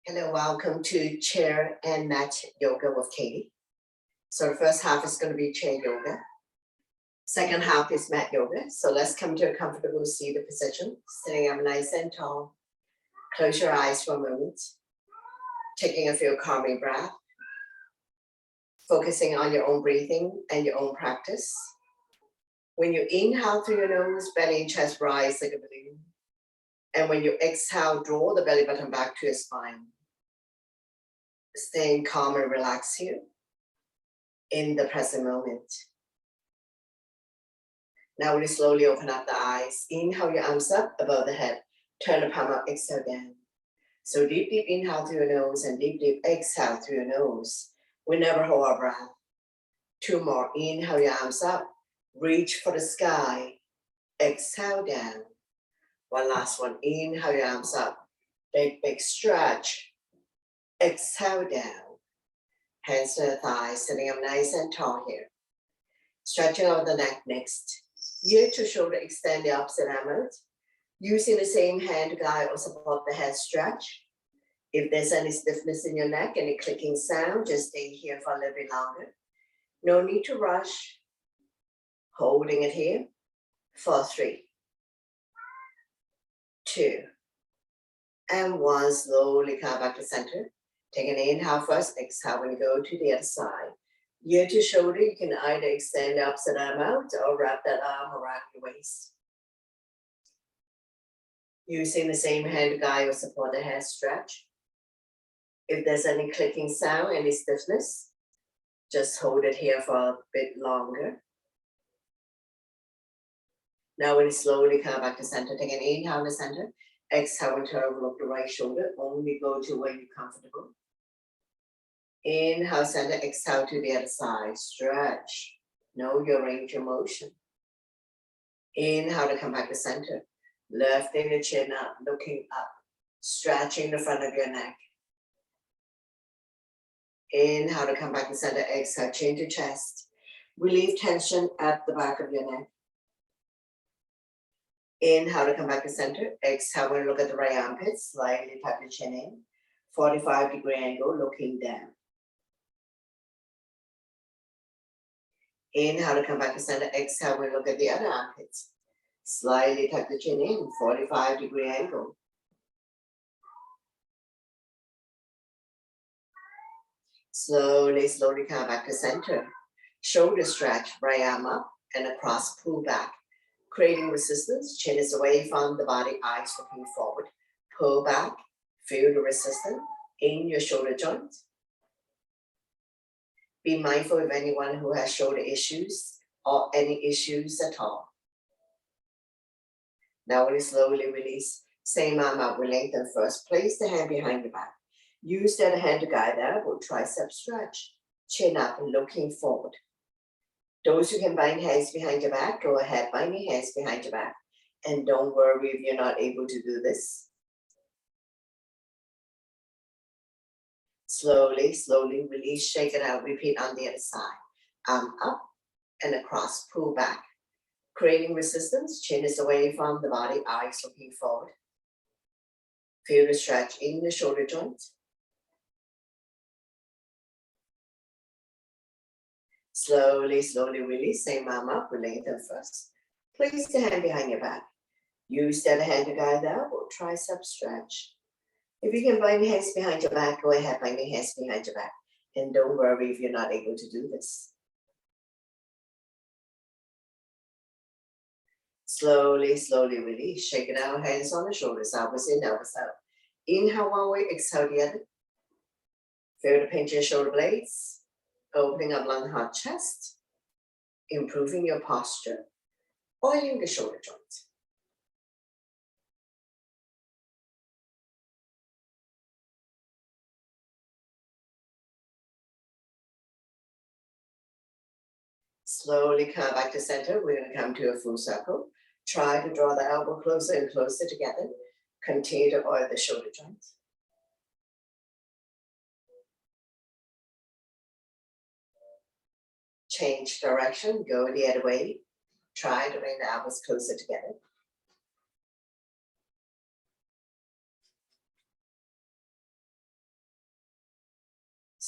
Hello, welcome to Chair and Mat Yoga with Katie. So the first half is going to be chair yoga. Second half is mat yoga. So let's come to a comfortable seated position, sitting up nice and tall. Close your eyes for a moment. Taking a few calming breath. Focusing on your own breathing and your own practice. When you inhale through your nose, belly and chest rise like a balloon. And when you exhale, draw the belly button back to your spine. Staying calm and relaxed here in the present moment. Now we slowly open up the eyes. Inhale your arms up above the head. Turn the palm up, exhale down. So deep inhale through your nose and deep exhale through your nose. We never hold our breath. Two more. Inhale your arms up. Reach for the sky. Exhale down. One last one. Inhale your arms up. Big stretch. Exhale down. Hands to the thighs, sitting up nice and tall here. Stretching out the neck next. Ear to shoulder, extend the opposite arm out. Using the same hand to guide or support the head stretch. If there's any stiffness in your neck, any clicking sound, just stay here for a little bit longer. No need to rush. Holding it here for 3, 2, and 1. Slowly come back to center. Take an inhale first, exhale when you go to the other side. Ear to shoulder, you can either extend the opposite arm out or wrap that arm around your waist. Using the same hand to guide or support the head stretch. If there's any clicking sound, any stiffness, just hold it here for a bit longer. Now when you slowly come back to center, take an inhale in the center. Exhale and turn over the right shoulder. Only go to where you're comfortable. Inhale, center, exhale to the other side. Stretch. Know your range of motion. Inhale to come back to center. Lifting the chin up, looking up. Stretching the front of your neck. Inhale to come back to center. Exhale, chin to chest. Relieve tension at the back of your neck. Inhale to come back to center. Exhale, when you look at the right armpit, slightly tuck the chin in. 45-degree angle, looking down. Inhale to come back to center. Exhale, when you look at the other armpits. Slightly tuck the chin in, 45-degree angle. Slowly come back to center. Shoulder stretch, right arm up and across, pull back. Creating resistance, chin is away from the body, eyes looking forward. Pull back, feel the resistance in your shoulder joint. Be mindful of anyone who has shoulder issues or any issues at all. Now when you slowly release, same arm up, we lengthen first. Place the hand behind your back. Use that hand to guide the elbow, tricep stretch. Chin up and looking forward. Those who can bind hands behind your back, go ahead, bind your hands behind your back. And don't worry if you're not able to do this. Slowly release, shake it out, repeat on the other side. Arm up and across, pull back. Creating resistance, chin is away from the body, eyes looking forward. Feel the stretch in the shoulder joint. Slowly release, same arm up, we lengthen first. Place the hand behind your back. Use the other hand to guide the elbow, tricep stretch. If you can bind your hands behind your back, go ahead, bind your hands behind your back. And don't worry if you're not able to do this. Slowly release, shake it out, hands on the shoulders, elbows in, elbows out. Inhale one way, exhale the other. Feel the pinch in your shoulder blades. Opening up lung, heart, chest. Improving your posture. Oiling the shoulder joints. Slowly come back to center. We're going to come to a full circle. Try to draw the elbow closer and closer together. Continue to oil the shoulder joints. Change direction, go the other way. Try to bring the elbows closer together.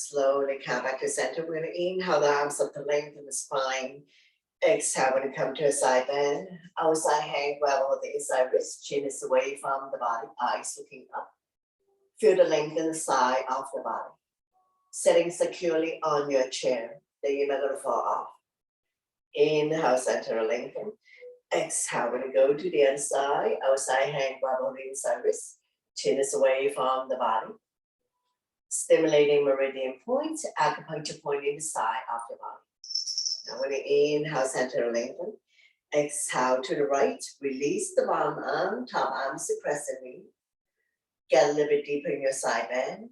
Slowly come back to center. We're gonna inhale the arms up to lengthen the spine. Exhale when you come to a side bend. Outside hand level with the inside wrist. Chin is away from the body. Eyes looking up. Feel the length in the side of the body. Sitting securely on your chair. Then you're not gonna fall off. Inhale, center lengthen. Exhale when you go to the other side. Outside hand level the inside wrist. Chin is away from the body. Stimulating meridian point, acupuncture point in the side of the body. Now when you inhale, center lengthen. Exhale to the right, release the bottom arm, top arm to crescent knee. Get a little bit deeper in your side bend.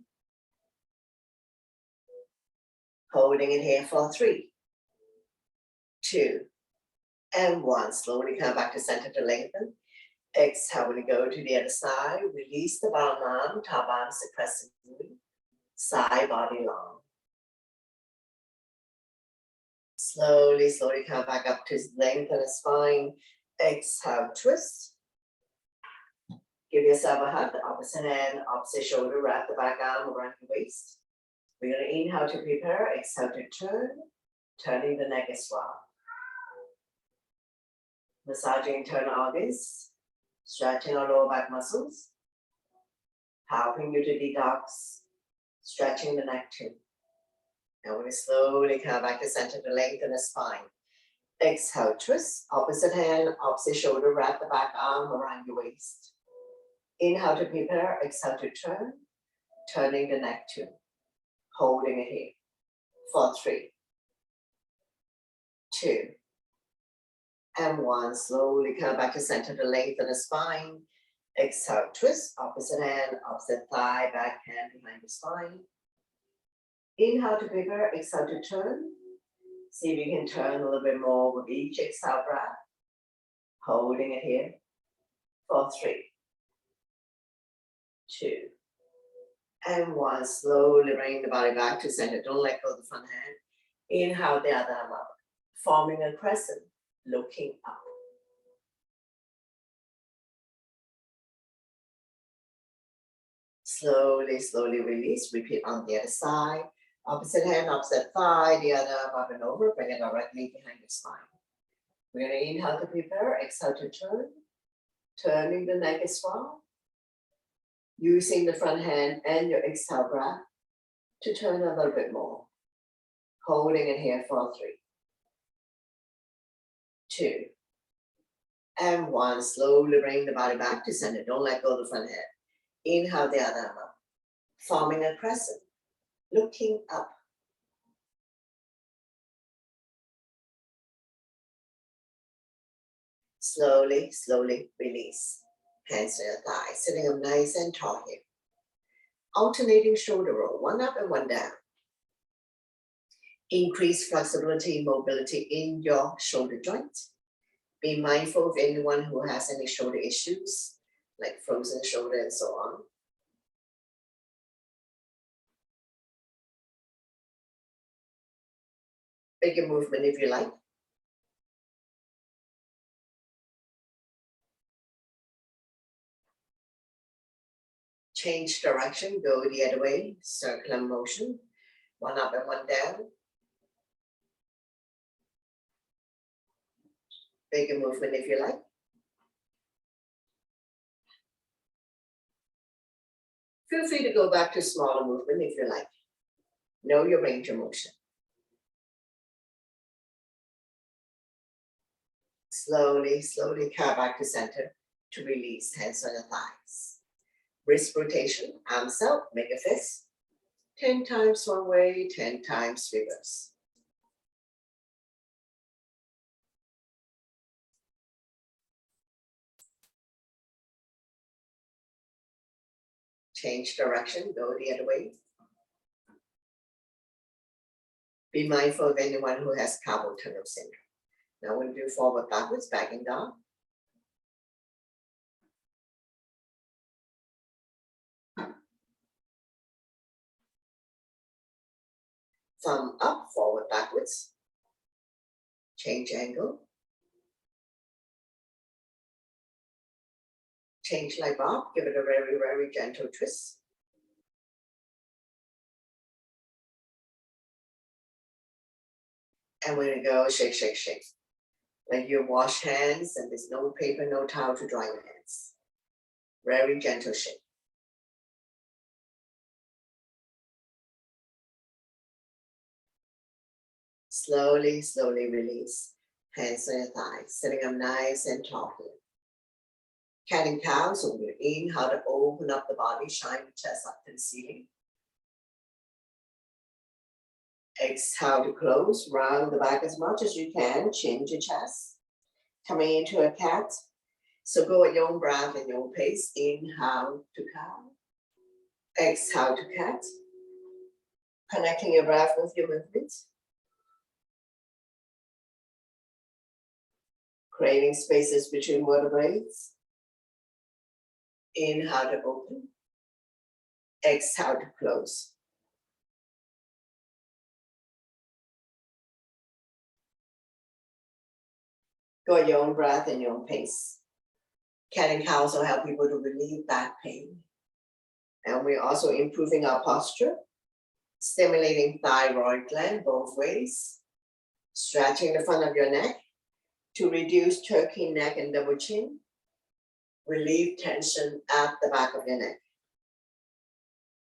Holding it here for 3, 2, and 1. Slowly come back to center to lengthen. Exhale when you go to the other side, release the bottom arm, top arm to crescent knee. Side body long. Slowly, slowly come back up to lengthen the spine. Exhale, twist. Give yourself a hug, the opposite hand, opposite shoulder, wrap the back arm around your waist. We're gonna inhale to prepare, exhale to turn, turning the neck as well. Massaging internal organs, stretching our lower back muscles, helping you to detox, stretching the neck too. Now we slowly come back to center to lengthen the spine. Exhale, twist, opposite hand, opposite shoulder, wrap the back arm around your waist. Inhale to prepare, exhale to turn, turning the neck too. Holding it here for 3, 2, and 1. Slowly come back to center to lengthen the spine. Exhale, twist, opposite hand, opposite thigh, back hand behind the spine. Inhale to prepare, exhale to turn. See if you can turn a little bit more with each exhale breath. Holding it here for 3, 2, and 1. Slowly bring the body back to center. Don't let go of the front hand. Inhale the other arm up, forming a crescent, looking up. Slowly, slowly release. Repeat on the other side. Opposite hand, opposite thigh, the other arm up and over. Bring it directly behind the spine. We're going to inhale to prepare, exhale to turn. Turning the neck as well. Using the front hand and your exhale breath to turn a little bit more. Holding it here for 3, 2, and 1. Slowly bring the body back to center. Don't let go of the front hand. Inhale the other arm up, forming a crescent, looking up. Slowly, slowly release. Hands to your thighs, sitting up nice and tall here. Alternating shoulder roll, one up and one down. Increase flexibility and mobility in your shoulder joints. Be mindful of anyone who has any shoulder issues, like frozen shoulder and so on. Bigger movement if you like. Change direction, go the other way, circular motion. One up and one down. Bigger movement if you like. Feel free to go back to smaller movement if you like. Know your range of motion. Slowly, slowly come back to center to release, hands on your thighs. Wrist rotation, arms out, make a fist. 10 times one way, 10 times reverse. Change direction, go the other way. Be mindful of anyone who has carpal tunnel syndrome. Now we'll do forward backwards, backing down. Thumb up, forward backwards. Change angle. Change like Bob, give it a very, very gentle twist. And we're gonna go shake, shake, shake. Like you wash hands and there's no paper, no towel to dry your hands. Very gentle shake. Slowly, slowly release. Hands on your thighs, sitting up nice and tall here. Cat and cow, so we're inhale to open up the body, shine the chest up to the ceiling. Exhale to close, round the back as much as you can, change your chest. Coming into a cat. So go at your own breath and your own pace. Inhale to cow. Exhale to cat. Connecting your breath with your movement. Creating spaces between vertebrae. Inhale to open. Exhale to close. Go at your own breath and your own pace. Cat and cow also help people to relieve back pain. And we're also improving our posture, stimulating thyroid gland both ways, stretching the front of your neck to reduce turkey neck and double chin, relieve tension at the back of your neck.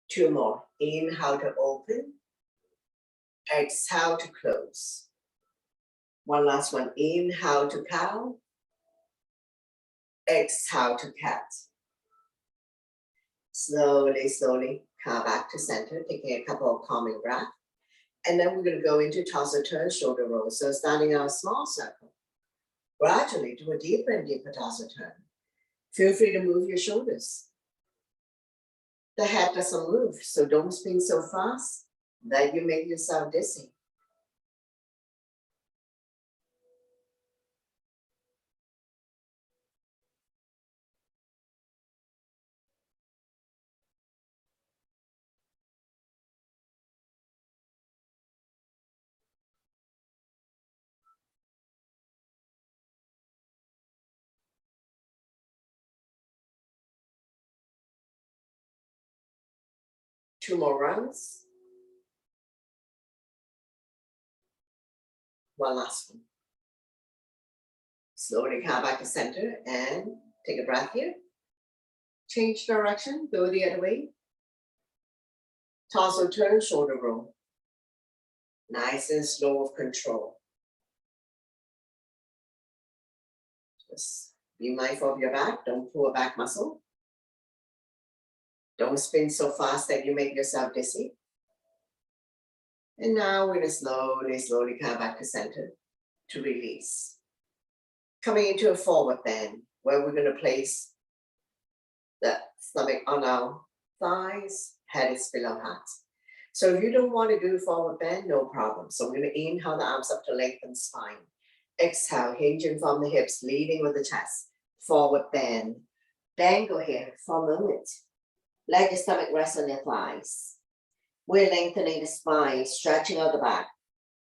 2 more. Inhale to open, exhale to close. One last one. Inhale to cow, exhale to cat. Slowly, slowly come back to center, taking a couple of calming breaths. And then we're going to go into torso turn, shoulder roll. So starting out a small circle, gradually do a deeper and deeper torso turn. Feel free to move your shoulders. The head doesn't move, so don't spin so fast that you make yourself dizzy. Two more rounds. One last one. Slowly come back to center and take a breath here. Change direction, go the other way. Torso turn, shoulder roll. Nice and slow with control. Just be mindful of your back, don't pull a back muscle. Don't spin so fast that you make yourself dizzy. And now we're going to slowly, slowly come back to center to release. Coming into a forward bend where we're going to place the stomach on our thighs, head is below heart. So if you don't want to do forward bend, no problem. So we're going to inhale the arms up to lengthen spine. Exhale, hinging from the hips, leading with the chest. Forward bend. Dangle here for a moment. Let your stomach rest on your thighs. We're lengthening the spine, stretching out the back,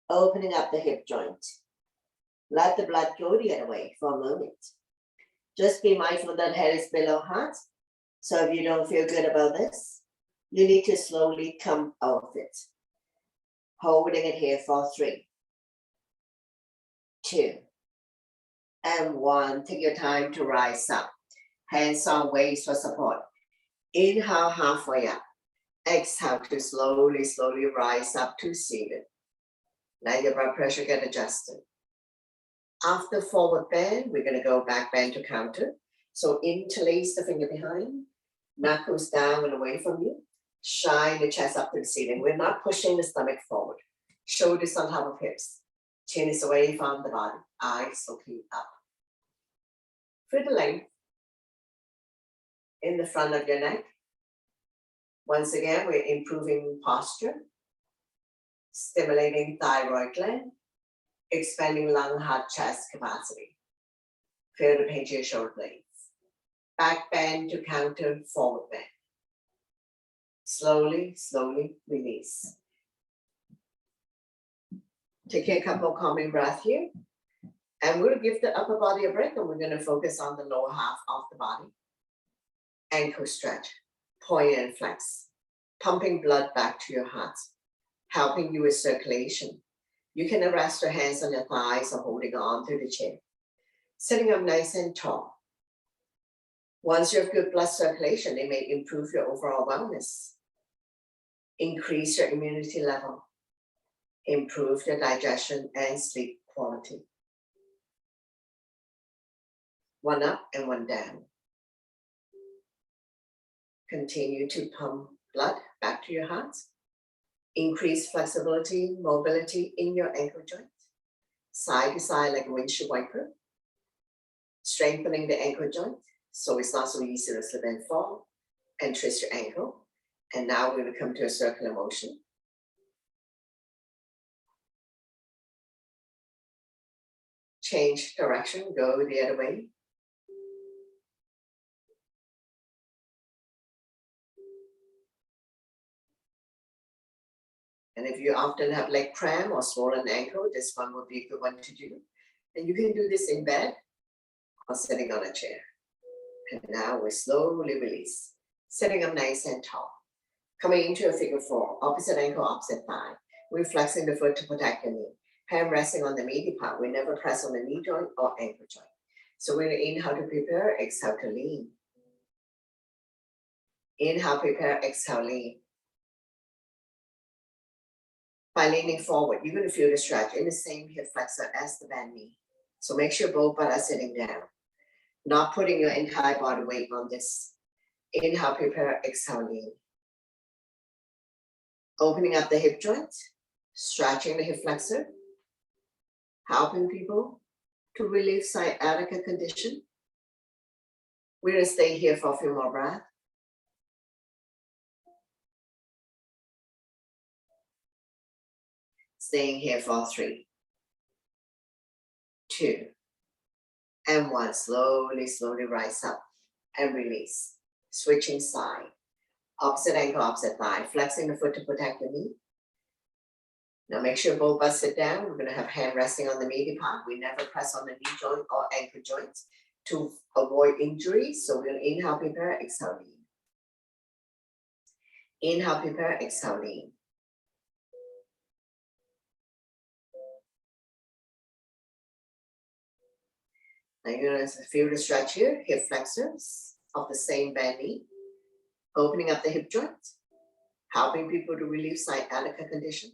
opening up the hip joint. Let the blood go the other way for a moment. Just be mindful that head is below heart. So if you don't feel good about this, you need to slowly come out of it. Holding it here for 3, 2, and 1. Take your time to rise up. Hands on waist for support. Inhale halfway up. Exhale to slowly, slowly rise up to seated. Let your blood pressure get adjusted. After forward bend, we're going to go back bend to counter. So interlace the finger behind, knuckles down and away from you. Shine the chest up to the ceiling. We're not pushing the stomach forward. Shoulders on top of hips. Chin is away from the body. Eyes looking up. Feel the length in the front of your neck. Once again, we're improving posture, stimulating thyroid gland, expanding lung, heart, chest capacity. Feel the pain to your shoulder blades. Back bend to counter, forward bend. Slowly, slowly release. Take a couple of calming breaths here. And we're going to give the upper body a break, and we're going to focus on the lower half of the body. Ankle stretch, point and flex, pumping blood back to your heart, helping you with circulation, You can rest your hands on your thighs or holding on to the chair. Sitting up nice and tall. Once you have good blood circulation, it may improve your overall wellness, increase your immunity level, improve your digestion and sleep quality. One up and one down. Continue to pump blood back to your heart. Increase flexibility, mobility in your ankle joint, side to side like a windshield wiper. Strengthening the ankle joint so it's not so easy to slip and fall and twist your ankle. And now we're going to come to a circular motion. Change direction, go the other way. And if you often have leg cramp or swollen ankle, this one would be a good one to do. And you can do this in bed or sitting on a chair. And now we slowly release, sitting up nice and tall. Coming into a figure four, opposite ankle, opposite thigh. We're flexing the foot to protect your knee. Hand resting on the meaty part. We never press on the knee joint or ankle joint. So we're going to inhale to prepare, exhale to lean. Inhale, prepare, exhale, lean. By leaning forward, you're going to feel the stretch in the same hip flexor as the bent knee. So make sure both butt are sitting down. Not putting your entire body weight on this. Inhale, prepare, exhale, lean. Opening up the hip joint, stretching the hip flexor, helping people to relieve sciatica condition. We're going to stay here for a few more breaths. Staying here for 3, 2, and 1. Slowly, slowly rise up and release. Switching side. Opposite ankle, opposite thigh. Flexing the foot to protect the knee. Now make sure both butts sit down. We're going to have hand resting on the meaty part. We never press on the knee joint or ankle joints to avoid injury. So we're going to inhale, prepare, exhale, lean. Inhale, prepare, exhale, lean. Now you're going to feel the stretch here, hip flexors of the same bent knee. Opening up the hip joint, helping people to relieve sciatica condition.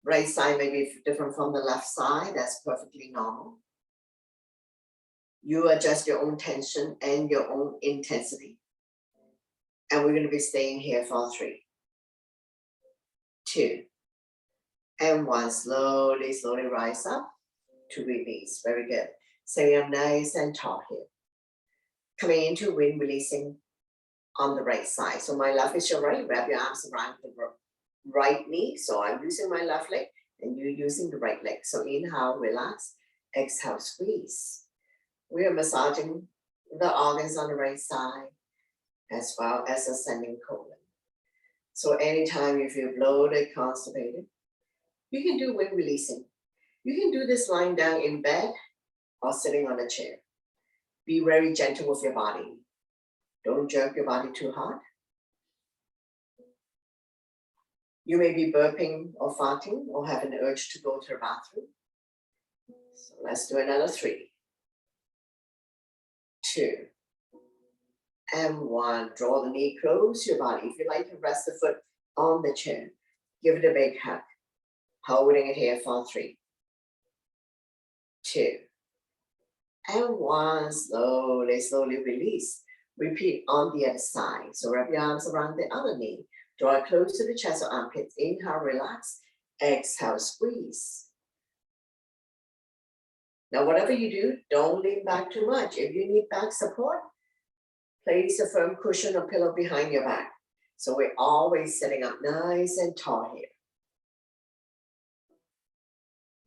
Right side may be different from the left side. That's perfectly normal. You adjust your own tension and your own intensity. And we're going to be staying here for 3, 2, and 1. Slowly, slowly rise up to release. Very good. Sitting up nice and tall here. Coming into wind releasing on the right side. So my left is your right. Wrap your arms around the right knee. So I'm using my left leg and you're using the right leg. So inhale, relax. Exhale, squeeze. We are massaging the organs on the right side as well as ascending colon. So anytime you feel bloated, constipated, you can do wind releasing. You can do this lying down in bed or sitting on a chair. Be very gentle with your body. Don't jerk your body too hard. You may be burping or farting or have an urge to go to the bathroom. So let's do another 3, 2, and 1. Draw the knee close to your body. If you like to rest the foot on the chair, give it a big hug. Holding it here for 3, 2, and 1. Slowly, slowly release. Repeat on the other side. So wrap your arms around the other knee. Draw it close to the chest or armpits. Inhale, relax. Exhale, squeeze. Now, whatever you do, don't lean back too much. If you need back support, place a firm cushion or pillow behind your back. So we're always sitting up nice and tall here.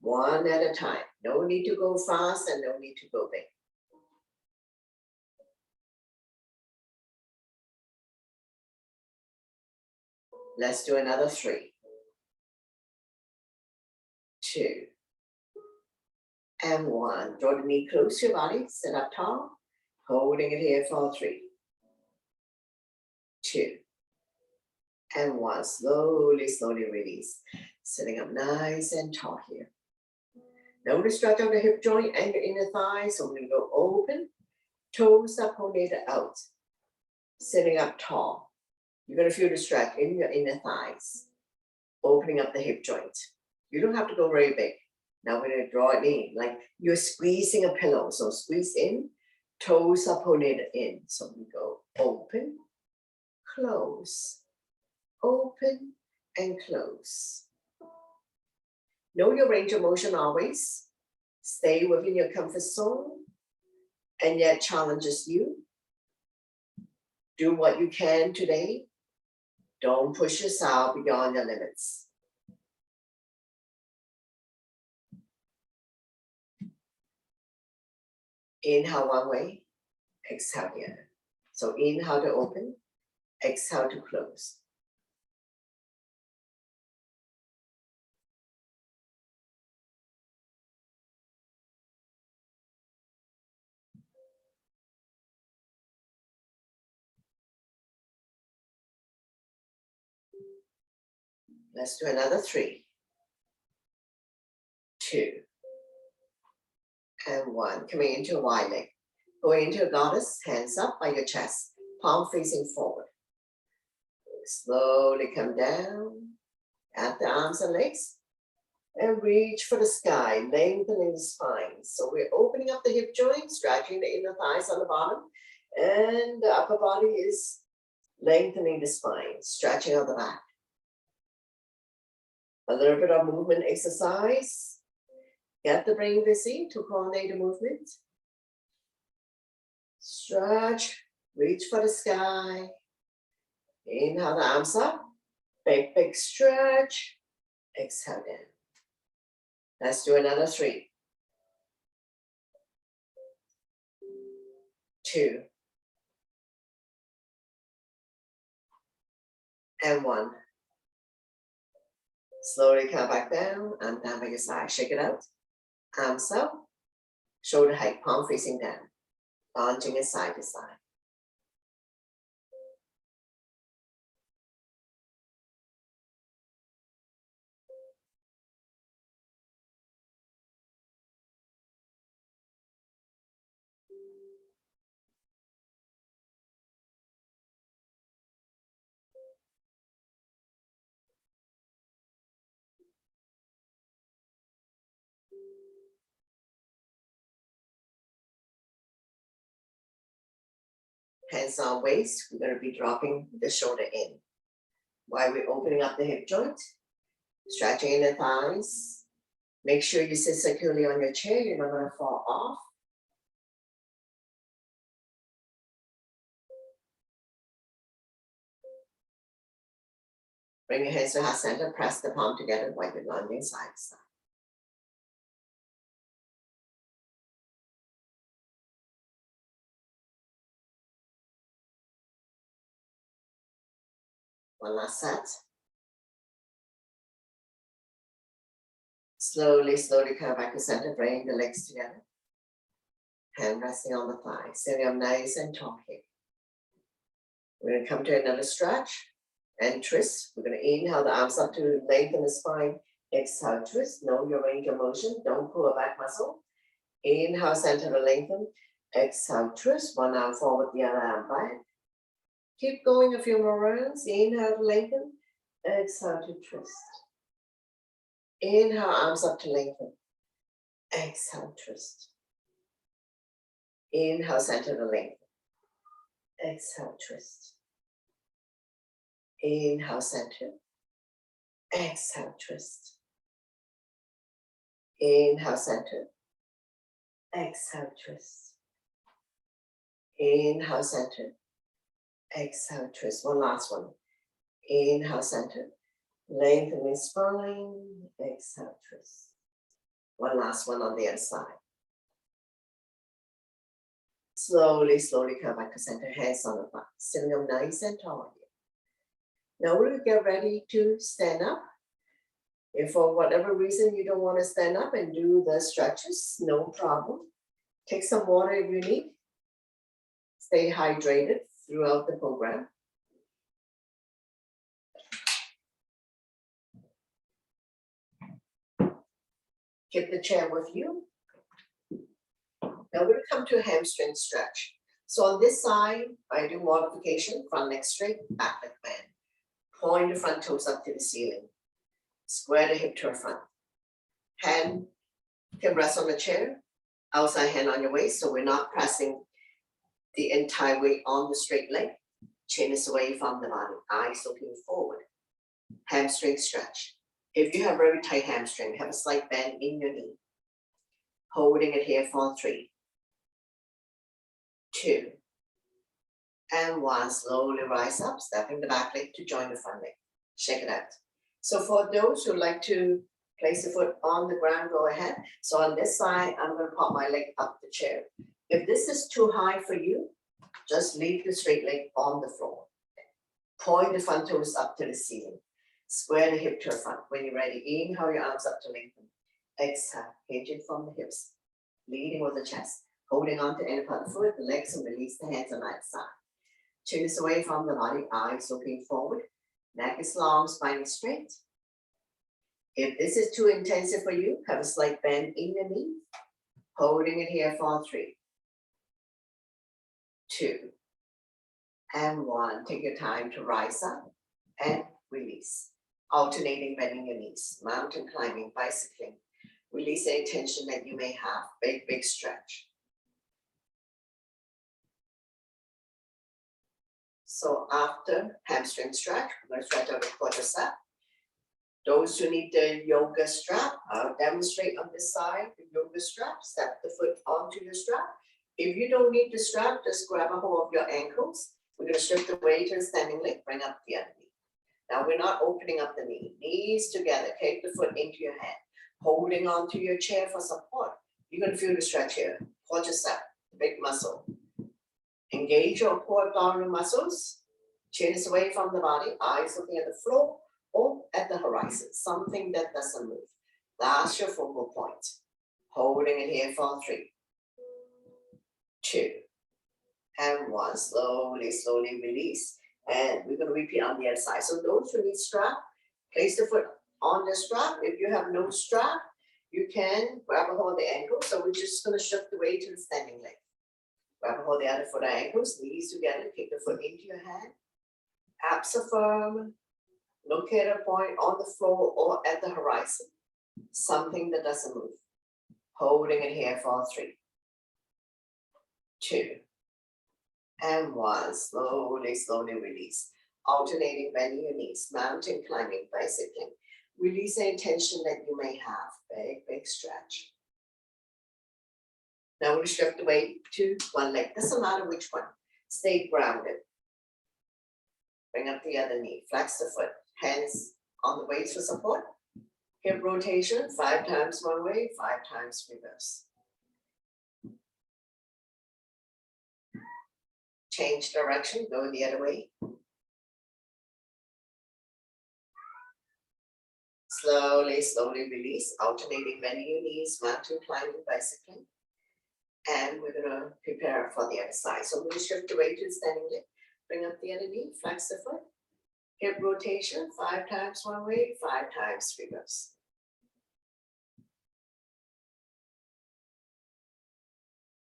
1 at a time. No need to go fast and no need to go big. Let's do another 3, 2, and 1. Draw the knee close to your body. Sit up tall. Holding it here for 3, 2, and one. Slowly, slowly release. Sitting up nice and tall here. Now we're going to stretch out the hip joint and your inner thigh. So we're going to go open, toes up, pronator out. Sitting up tall. You're going to feel the stretch in your inner thighs. Opening up the hip joint. You don't have to go very big. Now we're going to draw it in like you're squeezing a pillow. So squeeze in, toes up, pronator in. So we go open, close, open, and close. Know your range of motion always. Stay within your comfort zone and yet challenges you. Do what you can today. Don't push yourself beyond your limits. Inhale one way, exhale the other. So inhale to open, exhale to close. Let's do another 3, 2, and 1. Coming into a wide leg. Going into a goddess, hands up by your chest, palm facing forward. Slowly come down at the arms and legs and reach for the sky, lengthening the spine. So we're opening up the hip joint, stretching the inner thighs on the bottom, and the upper body is lengthening the spine, stretching out the back. A little bit of movement exercise. Get the brain busy to coordinate the movement. Stretch, reach for the sky. Inhale the arms up. Big, big stretch. Exhale down. Let's do another 3, 2, and 1. Slowly come back down and down by your side. Shake it out. Arms up. Shoulder height, palm facing down. Lounging it side to side. Hands on waist, we're going to be dropping the shoulder in. While we're opening up the hip joint, stretching in the thighs. Make sure you sit securely on your chair, you're not going to fall off. Bring your hands to heart center, press the palm together while you're lunging side to side. One last set. Slowly, slowly come back to center, bring the legs together. Hand resting on the thigh, sitting up nice and tall here. We're going to come to another stretch and twist. We're going to inhale the arms up to lengthen the spine. Exhale, twist. Know your range of motion. Don't pull a back muscle. Inhale, center to lengthen. Exhale, twist. One arm forward, the other arm back. Keep going a few more rounds. Inhale to lengthen. Exhale to twist. Inhale, arms up to lengthen. Exhale, twist. Inhale, center to lengthen. Exhale, twist. Inhale, center. Exhale, twist. Inhale, center. Exhale, twist. Inhale, center. Exhale, twist. One last one. Inhale, center. Lengthen the spine. Exhale, twist. One last one on the other side. Slowly, slowly come back to center. Hands on the thigh. Sitting up nice and tall here. Now we'll get ready to stand up. If for whatever reason you don't want to stand up and do the stretches, no problem. Take some water if you need. Stay hydrated throughout the program. Keep the chair with you. Now we're gonna come to a hamstring stretch. So on this side, I do modification, front leg straight, back leg bend. Point the front toes up to the ceiling. Square the hip to the front. Hand can rest on the chair, outside hand on your waist, so we're not pressing the entire weight on the straight leg. Chin is away from the body, eyes looking forward. Hamstring stretch. If you have very tight hamstring, have a slight bend in your knee. Holding it here for 3, 2, and 1. Slowly rise up, stepping the back leg to join the front leg. Shake it out. So for those who like to place the foot on the ground, go ahead. So on this side, I'm going to pop my leg up the chair. If this is too high for you, just leave the straight leg on the floor. Point the front toes up to the ceiling. Square the hip to the front. When you're ready, inhale your arms up to lengthen. Exhale, hinging from the hips. Leading with the chest. Holding on to any part of the foot, the legs, and release the hands on either side. Chin is away from the body, eyes looking forward. Neck is long, spine is straight. If this is too intensive for you, have a slight bend in your knee. Holding it here for 3, 2, and 1. Take your time to rise up and release. Alternating bending your knees, mountain climbing, bicycling. Release any tension that you may have. Big, big stretch. So after hamstring stretch, we're going to stretch out the quadricep. Those who need the yoga strap, I'll demonstrate on this side, the yoga strap. Step the foot onto your strap. If you don't need the strap, just grab a hold of your ankles. We're going to shift the weight to the standing leg, bring up the other knee. Now we're not opening up the knee. Knees together, take the foot into your hand. Holding onto your chair for support. You're going to feel the stretch here. Quadricep, big muscle. Engage your core abdominal muscles. Chin is away from the body, eyes looking at the floor or at the horizon, something that doesn't move. That's your focal point. Holding it here for 3, 2, and 1. Slowly, slowly release. And we're going to repeat on the other side. So those who need strap, place the foot on the strap. If you have no strap, you can grab a hold of the ankle. So we're just going to shift the weight to the standing leg. Grab a hold of the other foot ankles, knees together, kick the foot into your hand. Abs are firm. Look at a point on the floor or at the horizon. Something that doesn't move. Holding it here for 3, 2, and 1. Slowly, slowly release. Alternating bending your knees, mountain climbing, bicycling. Release any tension that you may have. Big, big stretch. Now we're going to shift the weight to one leg. Doesn't matter which one. Stay grounded. Bring up the other knee. Flex the foot. Hands on the weights for support. Hip rotation, 5 times one way, 5 times reverse. Change direction, go the other way. Slowly, slowly release, alternating bending your knees, mountain climbing, bicycling. And we're gonna prepare for the other side. So we're gonna shift the weight to the standing leg. Bring up the other knee, flex the foot. Hip rotation, 5 times one way, 5 times reverse.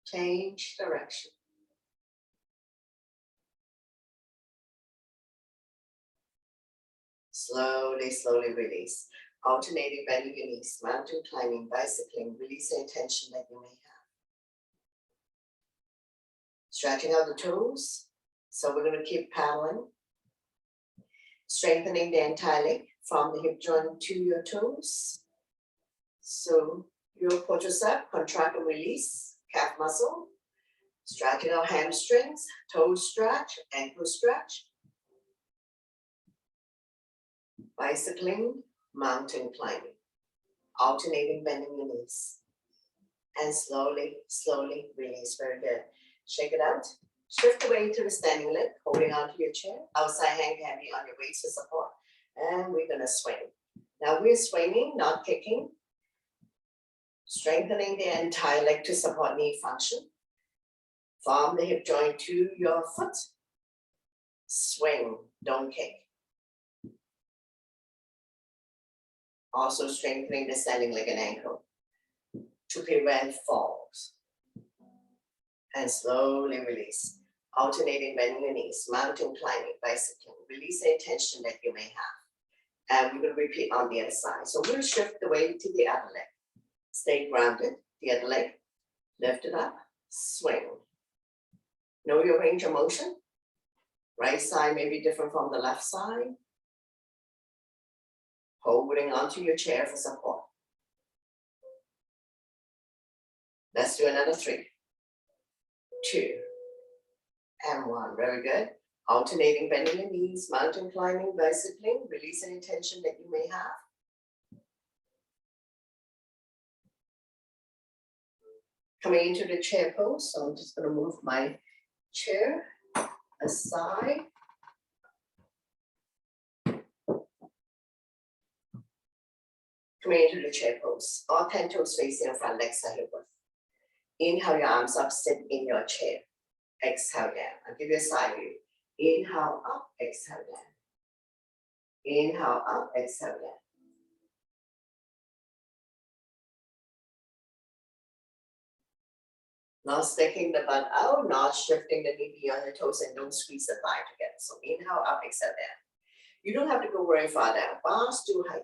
Change direction. Slowly, slowly release. Alternating bending your knees, mountain climbing, bicycling, release any tension that you may have. Stretching out the toes. So we're going to keep paddling. Strengthening the entire leg from the hip joint to your toes. So your quadricep, contract and release, calf muscle. Stretching our hamstrings, toe stretch, ankle stretch. Bicycling, mountain climbing. Alternating bending your knees. And slowly, slowly release. Very good. Shake it out. Shift the weight to the standing leg, holding onto your chair. Outside hand can be on your waist for support. And we're gonna swing. Now we're swinging, not kicking. Strengthening the entire leg to support knee function. From the hip joint to your foot. Swing, don't kick. Also strengthening the standing leg and ankle. to prevent falls. And slowly release. Alternating bending your knees, mountain climbing, bicycling. Release any tension that you may have. And we're going to repeat on the other side. So we'll shift the weight to the other leg. Stay grounded, the other leg. Lift it up, swing. Know your range of motion. Right side may be different from the left side. Holding onto your chair for support. Let's do another 3, 2, and 1. Very good. Alternating bending your knees, mountain climbing, bicycling. Release any tension that you may have. Coming into the chair pose, so I'm just going to move my chair aside. Coming into the chair pose, all 10 toes facing in front, legs are hip width. Inhale your arms up, sit in your chair. Exhale down. I'll give you a side view. Inhale up, exhale down. Inhale up, exhale down. Not sticking the butt out, not shifting the knee beyond the toes, and don't squeeze the thigh together. So inhale up, exhale down. You don't have to go very far down. Bars to height.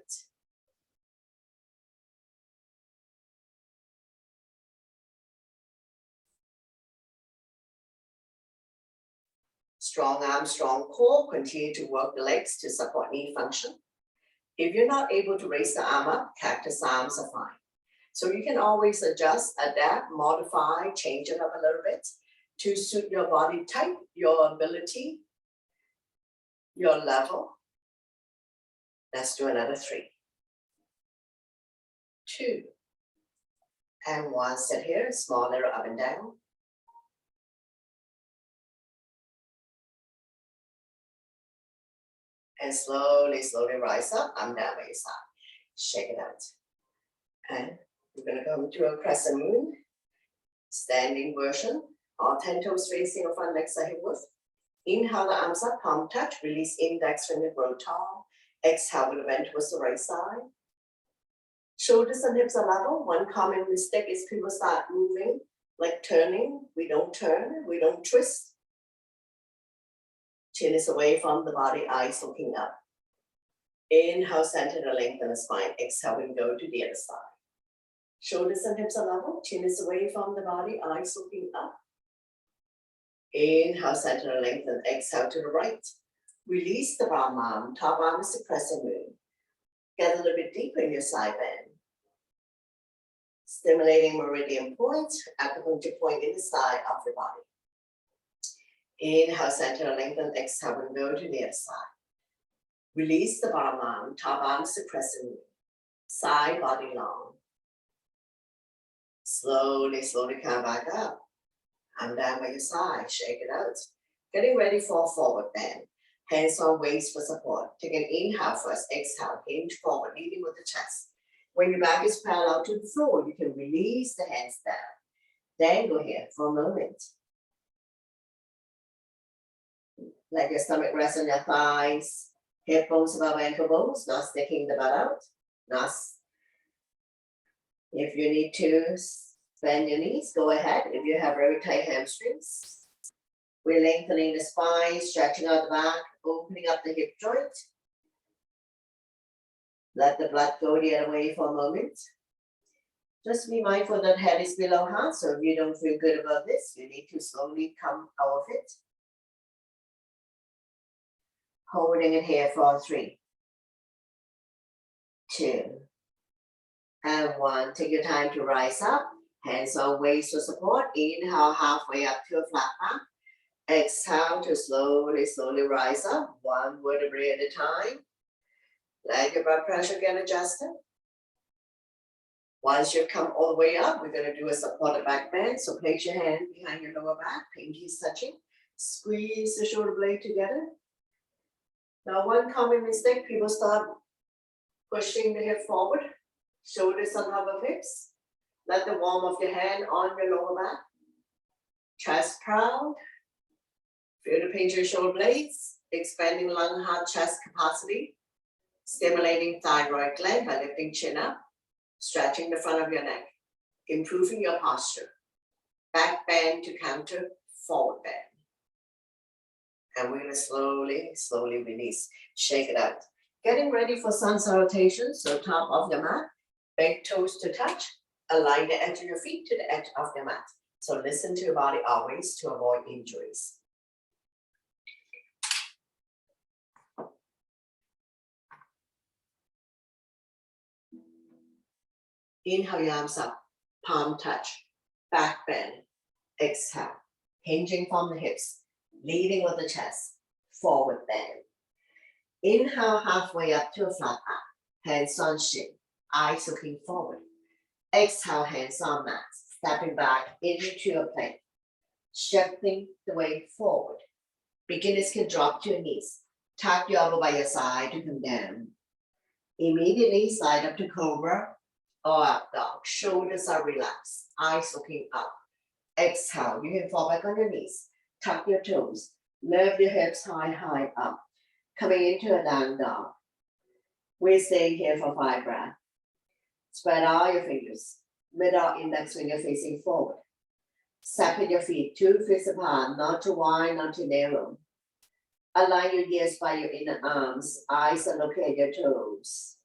Strong arms, strong core. Continue to work the legs to support knee function. If you're not able to raise the arm up, cactus arms are fine. So you can always adjust, adapt, modify, change it up a little bit to suit your body type, your ability, your level. Let's do another 3, 2, and 1. Sit here, small little up and down. And slowly, slowly rise up. I'm down by your side. Shake it out. And we're going to go into a crescent moon. Standing version. All 10 toes facing in front, legs are hip width. Inhale the arms up, palm touch. Release index finger, grow tall. Exhale with a bend towards the right side. Shoulders and hips are level. One common mistake is people start moving, like turning. We don't turn, we don't twist. Chin is away from the body, eyes looking up. Inhale, center to lengthen the spine. Exhale, we go to the other side. Shoulders and hips are level. Chin is away from the body, eyes looking up. Inhale, center to lengthen. Exhale to the right. Release the bottom arm. Top arm is the crescent moon. Get a little bit deeper in your side bend. Stimulating meridian point, acupuncture point in the side of the body. Inhale, center, lengthen, exhale, and go to the other side. Release the bottom arm, top arm is the crescent moon. Side body long. Slowly, slowly come back up. I'm down by your side, shake it out. Getting ready for a forward bend. Hands on waist for support. Take an inhale first, exhale, hinge forward, leading with the chest. When your back is parallel to the floor, you can release the hands down. Dangle here for a moment. Let your stomach rest on your thighs, hip bones above ankle bones, not sticking the butt out. If you need to bend your knees, go ahead. If you have very tight hamstrings, we're lengthening the spine, stretching out the back, opening up the hip joint. Let the blood go the other way for a moment. Just be mindful that head is below heart, so if you don't feel good about this, you need to slowly come out of it. Holding it here for 3, 2, and 1. Take your time to rise up. Hands on waist for support. Inhale halfway up to a flat back. Exhale to slowly, slowly rise up. 1 vertebrae at a time. Let your blood pressure get adjusted. Once you've come all the way up, we're going to do a supported back bend. So place your hand behind your lower back. Pinkies touching. Squeeze the shoulder blade together. Now, one common mistake, people start pushing the hip forward. Shoulders on top of hips. Let the warmth of your hand on your lower back. Chest proud. Feel the pinch of your shoulder blades. Expanding lung, heart, chest capacity. Stimulating thyroid gland by lifting chin up. Stretching the front of your neck. improving your posture. Back bend to counter forward bend. And we're gonna slowly release, shake it out. Getting ready for sun salutation, so top of your mat, big toes to touch, align the edge of your feet to the edge of the mat. So listen to your body always to avoid injuries. Inhale your arms up, palm touch, back bend, exhale, hinging from the hips, leading with the chest, forward bend. Inhale halfway up to a flat back, hands on shin, eyes looking forward. Exhale, hands on mat, stepping back into a plank, shifting the weight forward. Beginners can drop to your knees, tuck your elbow by your side to come down. Immediately slide up to cobra or up dog. Shoulders are relaxed, eyes looking up. Exhale, you can fall back on your knees, tuck your toes, lift your hips high up. Coming into a down dog. We're staying here for 5 breaths. Spread out your fingers, middle index finger facing forward. Separate your feet 2 fists apart, not too wide, not too narrow. Align your ears by your inner arms, eyes are looking at your toes.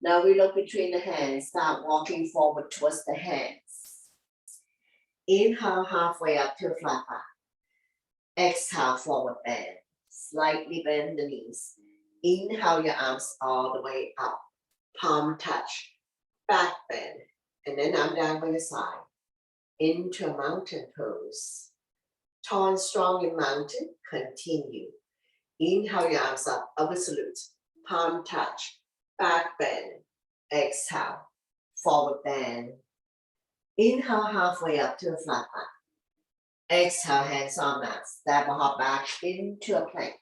Now we look between the hands, start walking forward towards the hands. Inhale halfway up to a flat back. Exhale, forward bend. Slightly bend the knees. Inhale your arms all the way up. Palm touch, back bend. And then arm down by your side. Into a mountain pose. Tall and strong in mountain, continue. Inhale your arms up, upward salute. Palm touch, back bend. Exhale, forward bend. Inhale halfway up to a flat back. Exhale, hands on mat, step or hop back into a plank.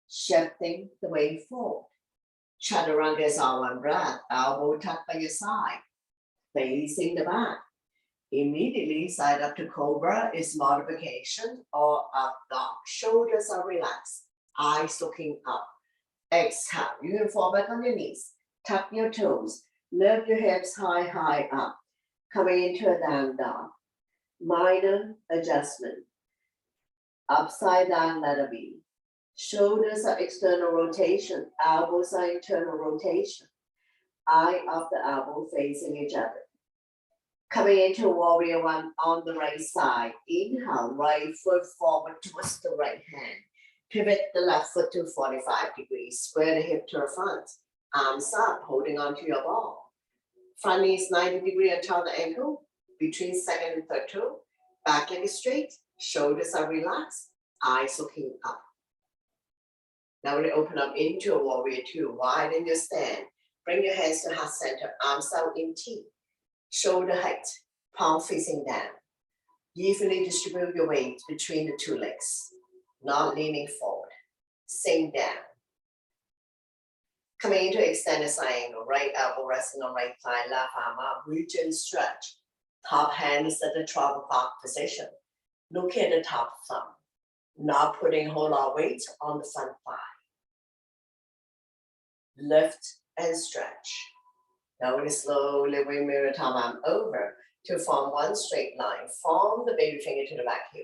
Shifting the weight forward. Chaturanga is all one breath, elbow tucked by your side. Facing the back. Immediately side up to cobra is modification or up dog. Shoulders are relaxed, eyes looking up. Exhale, you can fall back on your knees. Tuck your toes, lift your hips high up. Coming into a down dog. Minor adjustment. Upside down letter B. Shoulders are external rotation, elbows are internal rotation. Eye of the elbow facing each other. Coming into warrior 1 on the right side. Inhale, right foot forward towards the right hand. Pivot the left foot to 45 degrees. Square the hip to the front. Arms up, holding onto your ball. Front knee is 90 degrees until the ankle. Between second and third toe. Back leg is straight. Shoulders are relaxed. Eyes looking up. Now we're going to open up into a warrior 2. Widen your stand. Bring your hands to heart center. Arms out in T. Shoulder height. Palm facing down. Evenly distribute your weight between the 2 legs. Not leaning forward. Sink down. Coming into extended side angle. Right elbow resting on right thigh. Left arm up. Reach and stretch. Top hand is at the travel clock position. Look at the top thumb. Not putting whole lot of weight on the front thigh. Lift and stretch. Now we slowly bring mirror top arm over to form one straight line. Form the baby finger to the back heel.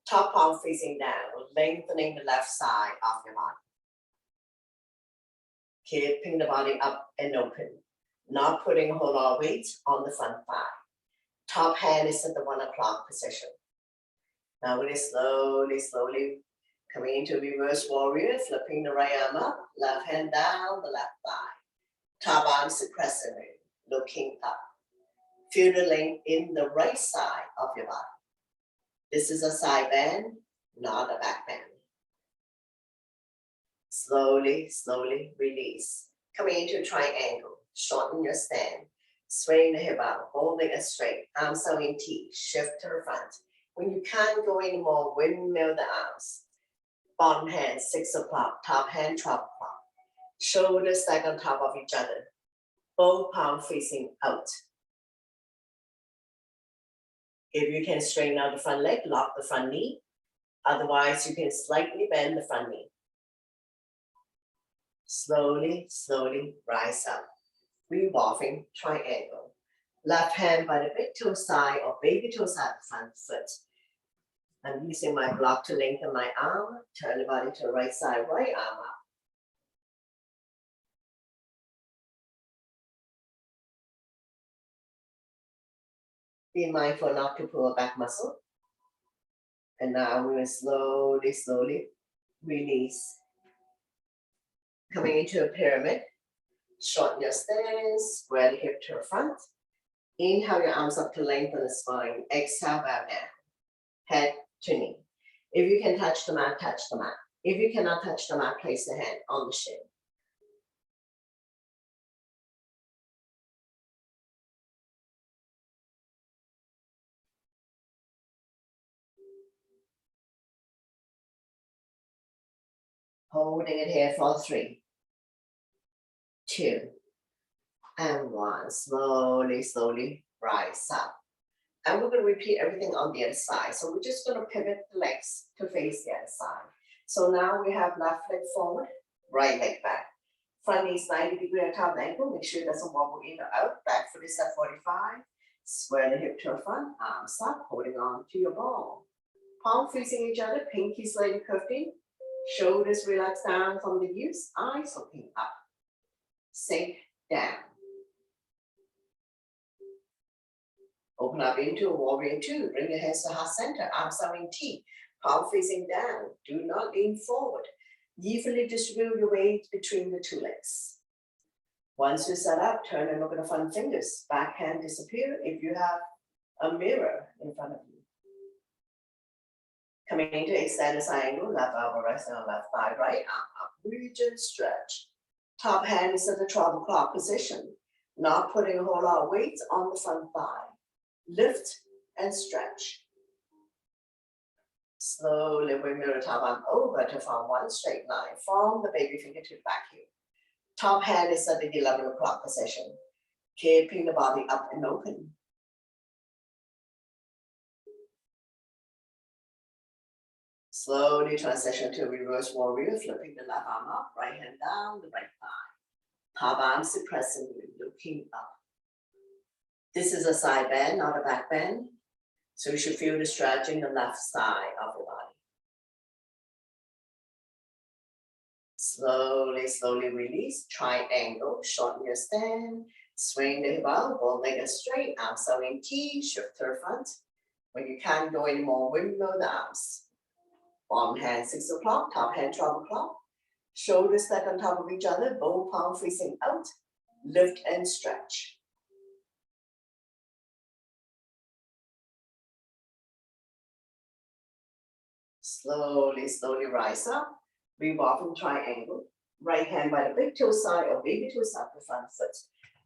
Top palm facing down, lengthening the left side of your body. Keeping the body up and open. Not putting a whole lot of weight on the front thigh. Top hand is at the 1 o'clock position. Now we're slowly coming into reverse warrior, flipping the right arm up, left hand down the left thigh. Top arm is a crescent moon, looking up. Feel the length in the right side of your body. This is a side bend, not a back bend. Slowly release. Coming into a triangle, shorten your stand. Swaying the hip out, holding it straight. Arms out in T, shift to the front. When you can't go anymore, windmill the arms. Bottom hand, 6 o'clock. Top hand, 12 o'clock. Shoulders stacked on top of each other. Both palms facing out. If you can straighten out the front leg, lock the front knee. Otherwise, you can slightly bend the front knee. Slowly rise up. Revolving triangle. Left hand by the big toe side or baby toe side of the front foot. I'm using my block to lengthen my arm, turn the body to the right side, right arm up. Be mindful not to pull a back muscle. And now we're going to slowly release. Coming into a pyramid, shorten your stance, square the hip to the front. Inhale your arms up to lengthen the spine. Exhale, bow down. Head to knee. If you can touch the mat, touch the mat. If you cannot touch the mat, place the hand on the shin. Holding it here for 3, 2, and 1. Slowly, slowly rise up. And we're going to repeat everything on the other side. So we're just going to pivot the legs to face the other side. So now we have left leg forward, right leg back. Front knee is 90 degrees on top of the ankle. Make sure it doesn't wobble in or out. Back foot is at 45. Square the hip to the front. Arms up, holding on to your ball. Palm facing each other. Pinky slightly curved in. Shoulders relax down from the use. Eyes looking up. Sink down. Open up into a warrior 2. Bring your hands to heart center. Arms are in T. Palm facing down. Do not lean forward. Evenly distribute your weight between the 2 legs. Once you set up, turn and look at the front fingers. Back hand disappear if you have a mirror in front of you. Coming into extended side angle, left elbow resting on left thigh, right arm up. Region stretch. Top hand is at the 12 o'clock position. Not putting a whole lot of weight on the front thigh. Lift and stretch. Slowly bring the top arm over to form one straight line. From the baby finger to the back heel. Top hand is at the 11 o'clock position. Keeping the body up and open. Slowly transition to reverse warrior, flipping the left arm up, right hand down, the right thigh. Top arm suppressively looking up. This is a side bend, not a back bend. So you should feel the stretch in the left side of the body. Slowly, slowly release. Triangle, shorten your stand. Swing the hip out, both legs straight. Arms are in T, shift to the front. When you can't go anymore, windmill the arms. Bottom hand 6 o'clock, top hand 12 o'clock. Shoulders stacked on top of each other, both palms facing out. Lift and stretch. Slowly, slowly rise up. Revolve in triangle. Right hand by the big toe side or baby toe side of the front foot.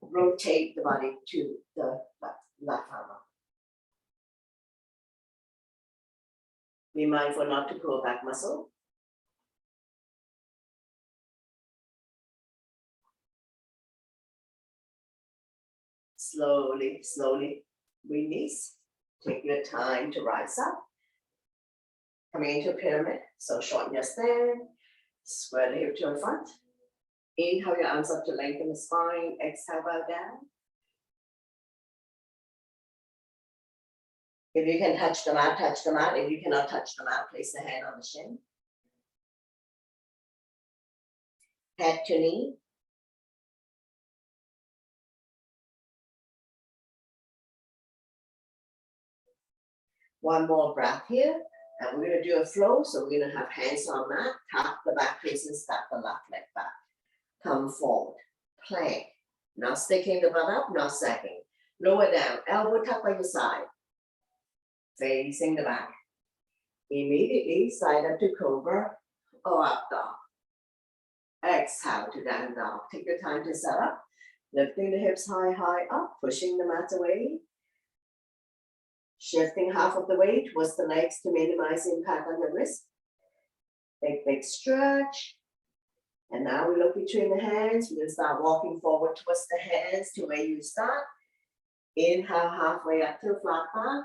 Rotate the body to the left arm up. Be mindful not to pull back muscle. Slowly, slowly release. Take your time to rise up. Coming into a pyramid, so shorten your stand. Square the hip to the front. Inhale your arms up to lengthen the spine. Exhale, bow down. If you can touch the mat, touch the mat. If you cannot touch the mat, place the hand on the shin. Head to knee. One more breath here. And we're going to do a flow. So we're going to have hands on mat. Tap the back face and step the left leg back. Come forward. Plank. Not sticking the butt up, not sagging. Lower down. Elbow tucked by your side. Facing the back. Immediately side up to cobra or up dog. Exhale to down dog. Take your time to set up. Lifting the hips high, high up. Pushing the mat away. Shifting half of the weight towards the legs to minimize impact on the wrist. Big stretch. And now we look between the hands. We're going to start walking forward towards the hands to where you start. Inhale halfway up to the flat back.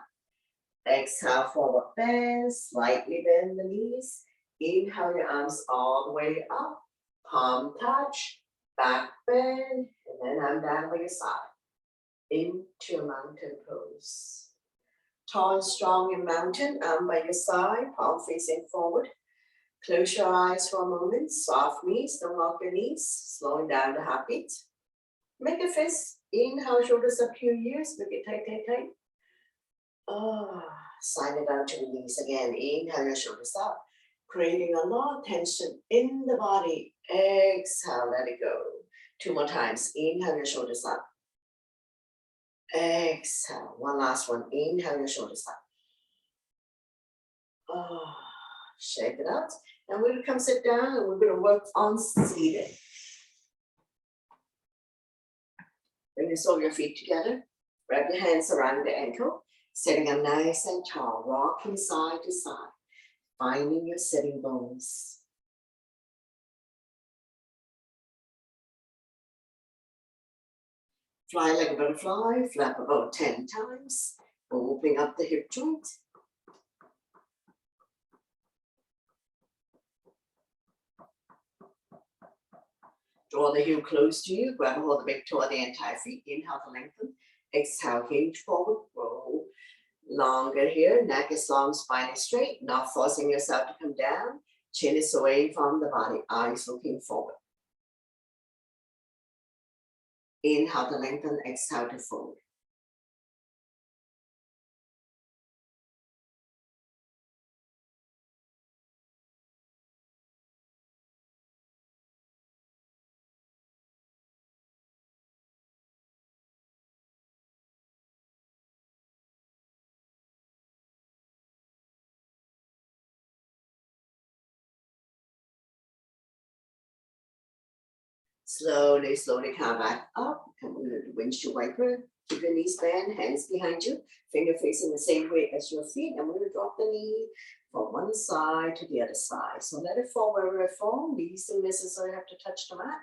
Exhale, forward bend. Slightly bend the knees. Inhale your arms all the way up. Palm touch. Back bend. And then I'm down by your side. into a mountain pose. Tall and strong in mountain, arm by your side, palm facing forward. Close your eyes for a moment, soft knees, don't lock your knees, slowing down the heartbeat. Make a fist, inhale, shoulders up, few ears, make it tight, tight, tight. Slide it down to the knees again, inhale your shoulders up, creating a lot of tension in the body. Exhale, let it go. 2 more times, inhale your shoulders up. Exhale, one last one, inhale your shoulders up. Shake it out. And we're gonna come sit down and we're gonna work on seated. Bring the sole of your feet together. Wrap your hands around the ankle. Sitting up nice and tall, rocking side to side. Finding your sitting bones. Fly like a butterfly, flap about 10 times. Opening up the hip joint. Draw the heel close to you, grab a hold of the big toe of the entire feet. Inhale to lengthen. Exhale, hinge forward, roll. Longer here, neck is long, spine is straight, not forcing yourself to come down. Chin is away from the body, eyes looking forward. Inhale to lengthen, exhale to fold. Slowly, slowly come back up. Come with the windshield wiper. Keep your knees bent, hands behind you, finger facing the same way as your feet. And we're going to drop the knee from one side to the other side. So let it fall wherever it falls. Knees don't necessarily have to touch the mat.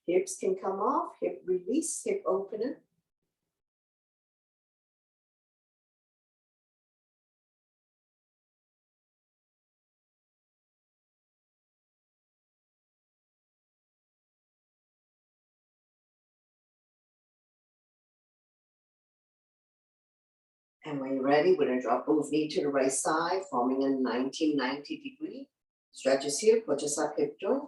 Hips can come off, hip release, hip opener. And when you're ready, we're going to drop both knees to the right side, forming a 1990 degree. Stretches here, put yourself hip joint.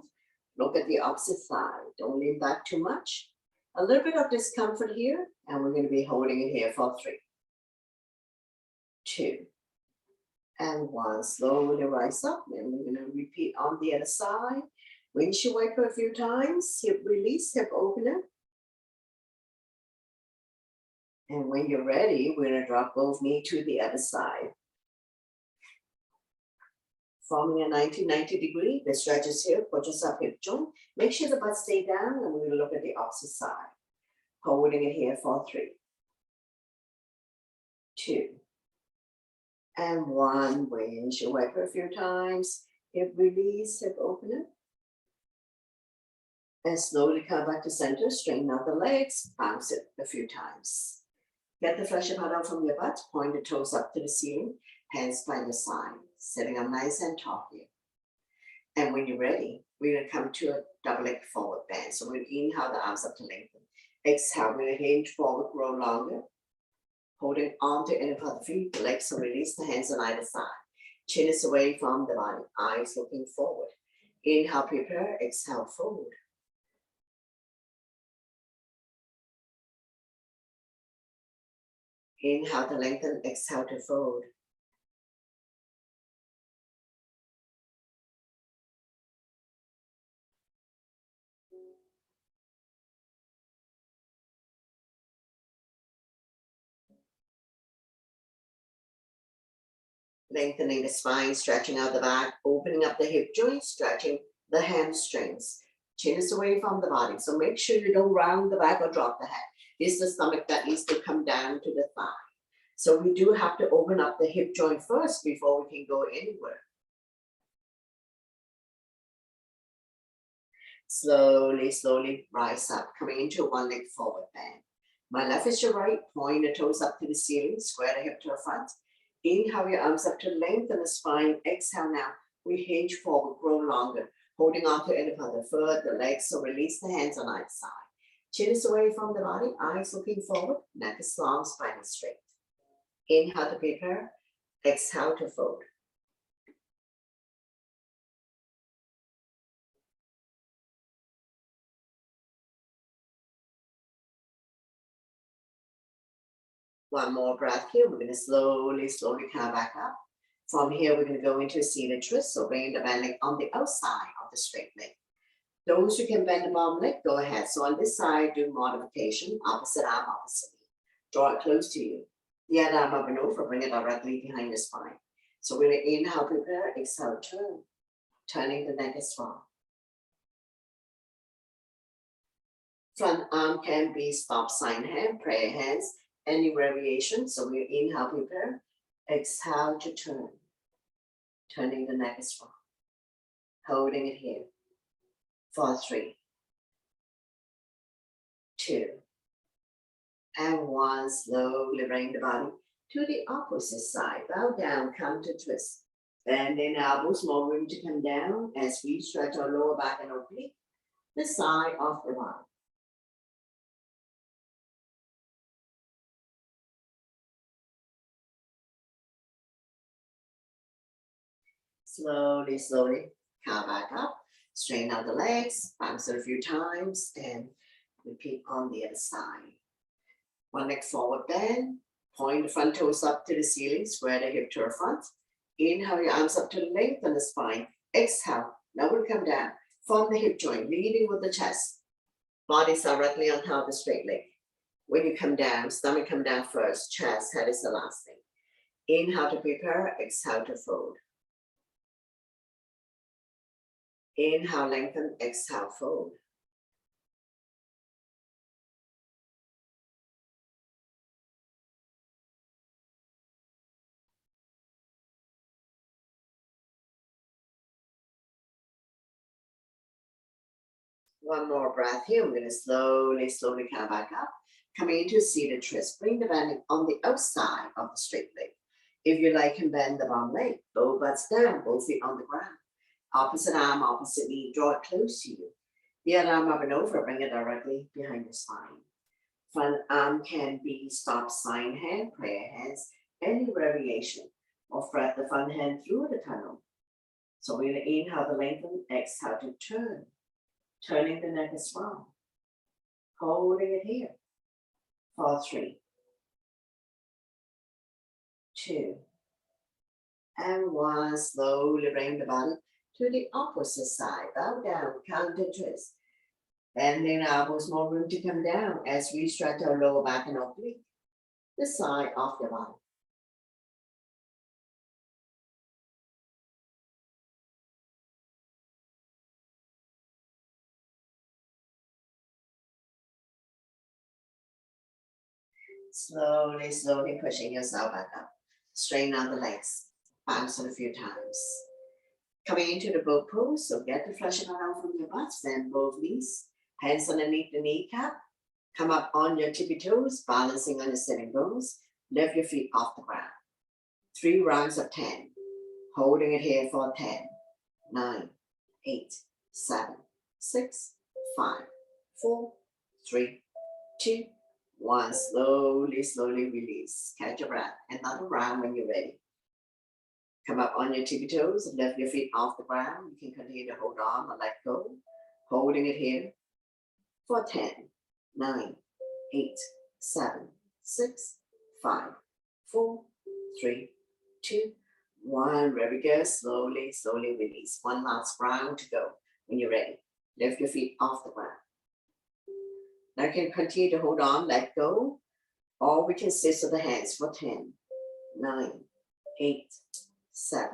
Look at the opposite side. Don't lean back too much. A little bit of discomfort here, and we're going to be holding it here for 3, 2, and 1. Slowly rise up, and we're going to repeat on the other side. Windshield wiper a few times, hip release, hip opener. And when you're ready, we're going to drop both knees to the other side. Forming a 1990 degree, the stretches here, put yourself hip joint. Make sure the butt stay down, and we're going to look at the opposite side. Holding it here for 3, 2, and 1. Windshield wiper a few times. Hip release, hip opener. And slowly come back to center, straighten out the legs, bounce it a few times. Get the flesh part out from your butt, point the toes up to the ceiling, hands by your side, sitting up nice and tall here. And when you're ready, we're going to come to a double leg forward bend. So we're going to inhale the arms up to lengthen. Exhale, we're going to hinge forward, grow longer. Holding on to inner part of the feet, the legs are released, the hands on either side. Chin is away from the body, eyes looking forward. Inhale, prepare, exhale, fold. Inhale to lengthen, exhale to fold. Lengthening the spine, stretching out the back, opening up the hip joints, stretching the hamstrings. Chin is away from the body, so make sure you don't round the back or drop the head. This is the stomach that needs to come down to the thigh. So we do have to open up the hip joint first before we can go anywhere. Slowly, slowly rise up, coming into a one leg forward bend. My left is your right, point the toes up to the ceiling, square the hip to the front. Inhale your arms up to lengthen the spine. Exhale now, we hinge forward, grow longer, holding on to any part of the foot, the legs, so release the hands on either side. Chin is away from the body, eyes looking forward, neck is long, spine is straight. Inhale to prepare, exhale to fold. One more breath here. We're going to slowly come back up. From here, we're going to go into a seated twist. So bring the bend leg on the outside of the straight leg. Those who can bend the bottom leg, go ahead. So on this side, do modification, opposite arm, opposite knee. Draw it close to you. The other arm up and over, bring it directly behind your spine. So we're going to inhale, prepare, exhale, turn. Turning the neck as well. Front arm can be stop sign hand, prayer hands, any variation. So we inhale, prepare, exhale to turn. Turning the neck as well. Holding it here. For 3, 2, and 1. Slowly bring the body to the opposite side. Bow down, counter twist. Bend in elbows, more room to come down as we stretch our lower back and oblique, the side of the body. Slowly, come back up. Straighten out the legs, bounce it a few times, and repeat on the other side. One leg forward bend, point the front toes up to the ceiling, square the hip to the front. Inhale your arms up to the length of the spine. Exhale, now we'll come down. Form the hip joint, leading with the chest. Body directly on top of the straight leg. When you come down, stomach come down first, chest, head is the last thing. Inhale to prepare, exhale to fold. Inhale, lengthen, exhale, fold. One more breath here. We're going to slowly come back up. Coming into a seated twist. Bring the bend on the outside of the straight leg. If you like, can bend the bottom leg. Both butts down, both feet on the ground. Opposite arm, opposite knee, draw it close to you. The other arm up and over, bring it directly behind your spine. Front arm can be stop sign hand, prayer hands, any variation, or thread the front hand through the tunnel. So we're going to inhale to lengthen, exhale to turn. Turning the neck as well. Holding it here. For 3, 2, and 1. Slowly bring the body to the opposite side. Bow down, counter twist. Bending elbows, more room to come down as we stretch our lower back and oblique, the side of the body. Slowly pushing yourself back up. Straighten out the legs. Bounce it a few times. Coming into the boat pose, so get the flesh out from your butt, stand both knees, hands underneath the kneecap, come up on your tippy toes, balancing on your sitting bones, lift your feet off the ground. 3 rounds of 10, holding it here for 10, 9, 8, 7, 6, 5, 4, 3, 2, 1. Slowly release. Catch your breath. Another round when you're ready. Come up on your tippy toes and lift your feet off the ground. You can continue to hold on or let go. Holding it here for 10, 9, 8, 7, 6, 5, 4, 3, 2, 1. Very good. Slowly release. One last round to go. When you're ready, lift your feet off the ground. Now you can continue to hold on, let go, or we can assist with the hands for 10, 9, 8, 7,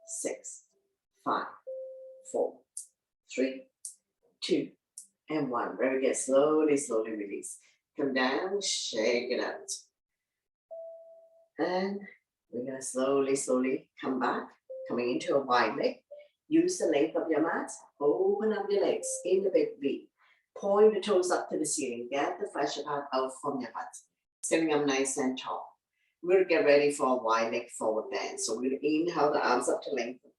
6, 5, 4, 3, 2, and 1. Very good. Slowly release. Come down, shake it out. And we're going to slowly come back, coming into a wide leg. Use the length of your mat. Open up your legs in the big V. Point the toes up to the ceiling. Get the flesh out from your butt. Sitting up nice and tall. We'll get ready for a wide leg forward bend. So we'll inhale the arms up to lengthen.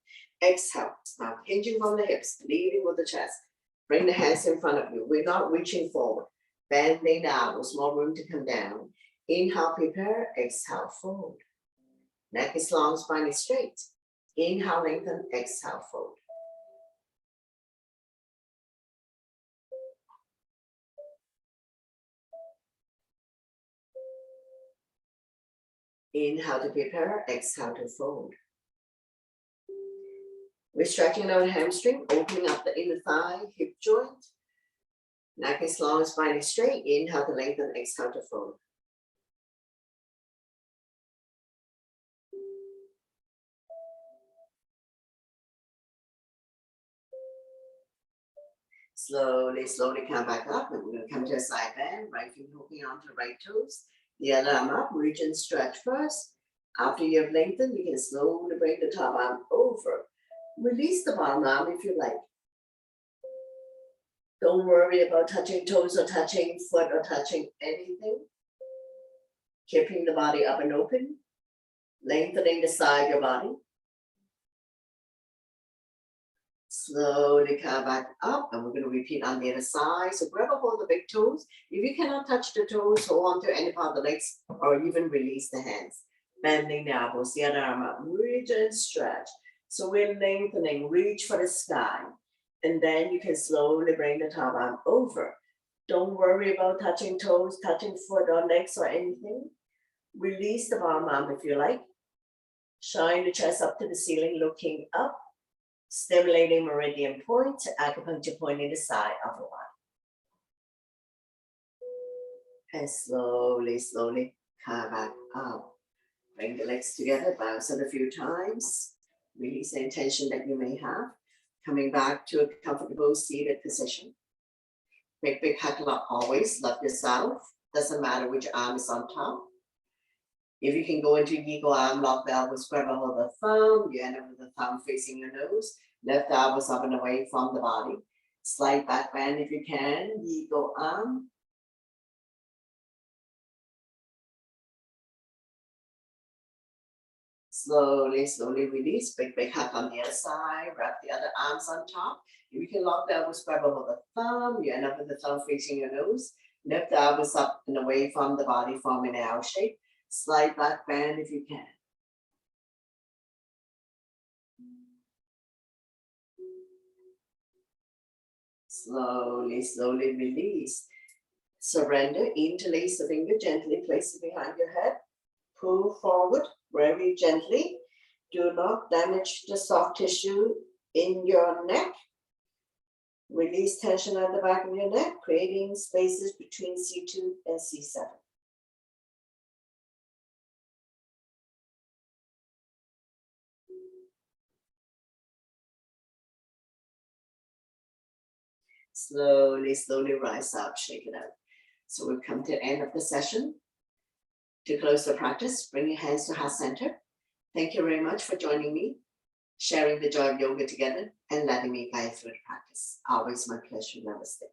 Exhale. Now hinging from the hips, leading with the chest. Bring the hands in front of you. We're not reaching forward. Bending the elbows, more room to come down. Inhale, prepare, exhale, fold. Neck is long, spine is straight. Inhale, lengthen, exhale, fold. Inhale to prepare, exhale to fold. We're stretching out hamstring, opening up the inner thigh, hip joint. Neck is long, spine is straight. Inhale to lengthen, exhale to fold. Slowly, slowly come back up, and we're going to come to a side bend, right foot hooking onto right toes. The other arm up, reach and stretch first. After you have lengthened, you can slowly bring the top arm over. Release the bottom arm if you like. Don't worry about touching toes or touching foot or touching anything. Keeping the body up and open. Lengthening the side of your body. Slowly come back up, and we're going to repeat on the other side. So grab a hold of the big toes. If you cannot touch the toes, hold on to any part of the legs or even release the hands. Bending the elbows, the other arm up, reach and stretch. So we're lengthening, reach for the sky. And then you can slowly bring the top arm over. Don't worry about touching toes, touching foot or legs or anything. Release the bottom arm if you like. Shine the chest up to the ceiling, looking up. Stimulating meridian point, acupuncture point in the side of the body. And slowly, slowly come back up. Bring the legs together, bounce it a few times. Release the intention that you may have. Coming back to a comfortable seated position. Big hug always. Love yourself. Doesn't matter which arm is on top. If you can go into eagle arm, lock the elbows, grab a hold of the thumb. You end up with the thumb facing your nose. Lift the elbows up and away from the body. Slight back bend if you can. Eagle arm. Slowly, slowly release. Big hug on the other side. Wrap the other arms on top. If you can lock the elbows, grab a hold of the thumb. You end up with the thumb facing your nose. Lift the elbows up and away from the body, forming an L shape. Slight back bend if you can. Slowly, slowly release. Surrender. Interlace the finger, gently place it behind your head. Pull forward very gently. Do not damage the soft tissue in your neck. Release tension at the back of your neck, creating spaces between C2 and C7. Slowly, slowly rise up, shake it out. So we've come to the end of the session. To close the practice, bring your hands to heart center. Thank you very much for joining me, sharing the joy of yoga together, and letting me guide through the practice. Always my pleasure. Namaste.